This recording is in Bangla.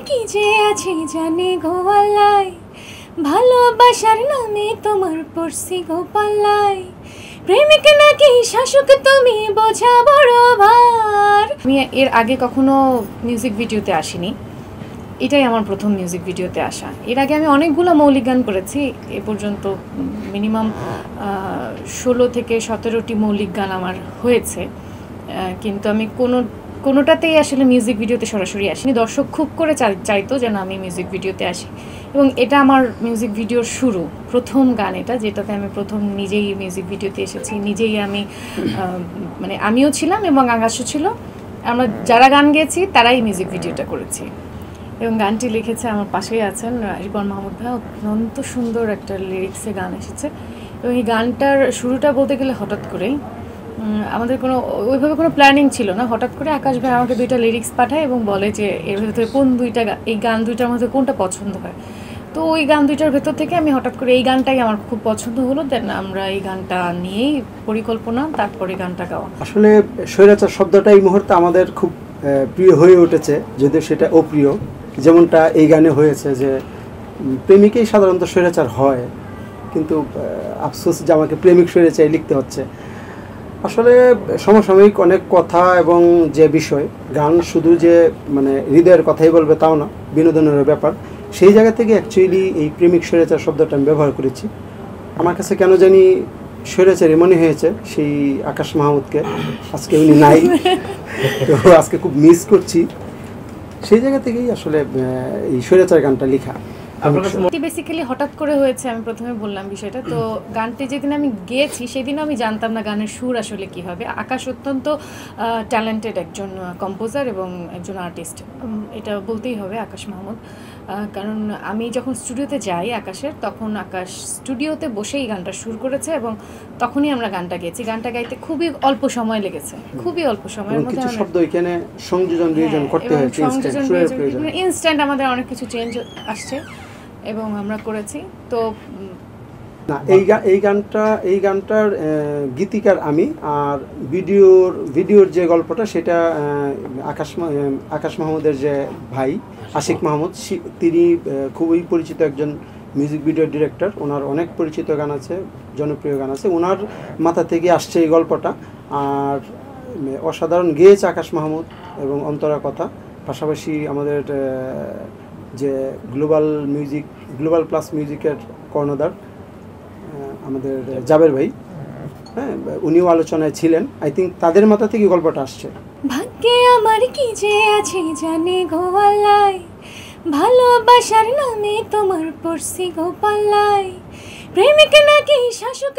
কি যে আছে জানে গো আল্লাহ, ভালোবাসার নামে তোমার পড়ছি গো পাল্লাই, প্রেমিক নাকি শাসক তুমি বোঝা বড় ভার। আমি এর আগে কখনো মিউজিক ভিডিওতে আসিনি, এটাই আমার প্রথম মিউজিক ভিডিওতে আসা। এর আগে আমি অনেকগুলো মৌলিক গান করেছি, এ পর্যন্ত মিনিমাম 16 থেকে 17টি মৌলিক গান আমার হয়েছে, কিন্তু আমি কোনোটাতেই আসলে মিউজিক ভিডিওতে সরাসরি আসিনি। দর্শক খুব করে চাইতো যেন আমি মিউজিক ভিডিওতে আসি, এবং এটা আমার মিউজিক ভিডিওর শুরু, প্রথম গান এটা, যেটাতে আমি প্রথম নিজেই মিউজিক ভিডিওতে এসেছি। নিজেই আমি মানে আমিও ছিলাম এবং আকাশও ছিল, আমরা যারা গান গেয়েছি তারাই মিউজিক ভিডিওটা করেছি। এবং গানটি লিখেছে, আমার পাশেই আছেন রিপন মাহমুদ ভাই, অত্যন্ত সুন্দর একটা লিরিক্সে গান এসেছে। এবং এই গানটার শুরুটা বলতে গেলে হঠাৎ করেই, আমাদের ওইভাবে কোনো প্ল্যানিং ছিল না। হঠাৎ করে আকাশ ভাই আমাকে 2টা লিরিক্স পাঠায় এবং বলে যে এর ভেতরে কোন এই গান 2টার মধ্যে কোনটা পছন্দ হয়। তো ওই গান 2টার ভেতর থেকে আমি হঠাৎ করে এই গানটাই আমার খুব পছন্দ হলো, দেন আমরা এই গানটা নিয়েই পরিকল্পনা, তারপরে গানটা গাওয়া। আসলে স্বৈরাচার শব্দটা এই মুহূর্তে আমাদের খুব প্রিয় হয়ে উঠেছে, যদিও সেটা অপ্রিয়। যেমনটা এই গানে হয়েছে যে প্রেমিকেই সাধারণত স্বৈরাচার হয়, কিন্তু আফসোস যে আমাকে প্রেমিক স্বৈরাচারই লিখতে হচ্ছে। আসলে সমসাময়িক অনেক কথা এবং যে বিষয়, গান শুধু যে মানে হৃদয়ের কথাই বলবে তাও না, বিনোদনের ব্যাপার। সেই জায়গা থেকে অ্যাকচুয়ালি এই প্রেমিক স্বৈরাচার শব্দটা আমি ব্যবহার করেছি। আমার কাছে কেন জানি স্বৈরাচারী মনে হয়েছে সেই আকাশ মাহমুদকে, আজকে উনি নাই, তো আজকে খুব মিস করছি। সেই জায়গা থেকেই আসলে এই স্বৈরাচার গানটা লেখা। বেসিক্যালি হঠাৎ করে হয়েছে, আমি প্রথমে বললাম বিষয়টা। তো গানটি যেদিন আমি গেয়েছি সেদিনও আমি জানতাম না গানের সুর আসলে কী হবে। আকাশ অত্যন্ত ট্যালেন্টেড একজন কম্পোজার এবং একজন আর্টিস্ট, এটা বলতেই হবে আকাশ মাহমুদ। কারণ আমি যখন স্টুডিওতে যাই আকাশের, তখন আকাশ স্টুডিওতে বসেই গানটা সুর করেছে এবং তখনই আমরা গানটা গেয়েছি। গানটা গাইতে খুবই অল্প সময় লেগেছে, খুবই অল্প সময়ের মধ্যে কিছু শব্দ এখানে সংযোজন বিয়োজন করতে হয়েছে, ইনস্ট্যান্ট আমাদের অনেক কিছু চেঞ্জ আসছে এবং আমরা করেছি। তো না, এই গানটার গীতিকার আমি, আর ভিডিওর যে গল্পটা সেটা আকাশ মাহমুদের যে ভাই আশিক মাহমুদ, তিনি খুবই পরিচিত একজন মিউজিক ভিডিও ডিরেক্টর। ওনার অনেক পরিচিত গান আছে, জনপ্রিয় গান আছে, ওনার মাথা থেকে আসছে এই গল্পটা। আর অসাধারণ গেয়েছে আকাশ মাহমুদ এবং অন্তরা কথা। পাশাপাশি আমাদের যে গ্লোবাল প্লাস মিউজিকের কর্ণধার আমাদের জাবের ভাই, হ্যাঁ, উনিও আলোচনায় ছিলেন। আই থিঙ্ক তাদের মাথা থেকে গল্পটা আসছে। ভাগ্যে আমার কি যে আছে জানে গো আল্লাহ, ভালোবাসার নামে তোমার পড়ছি গো পাল্লাই, প্রেমিক নাকি শাসক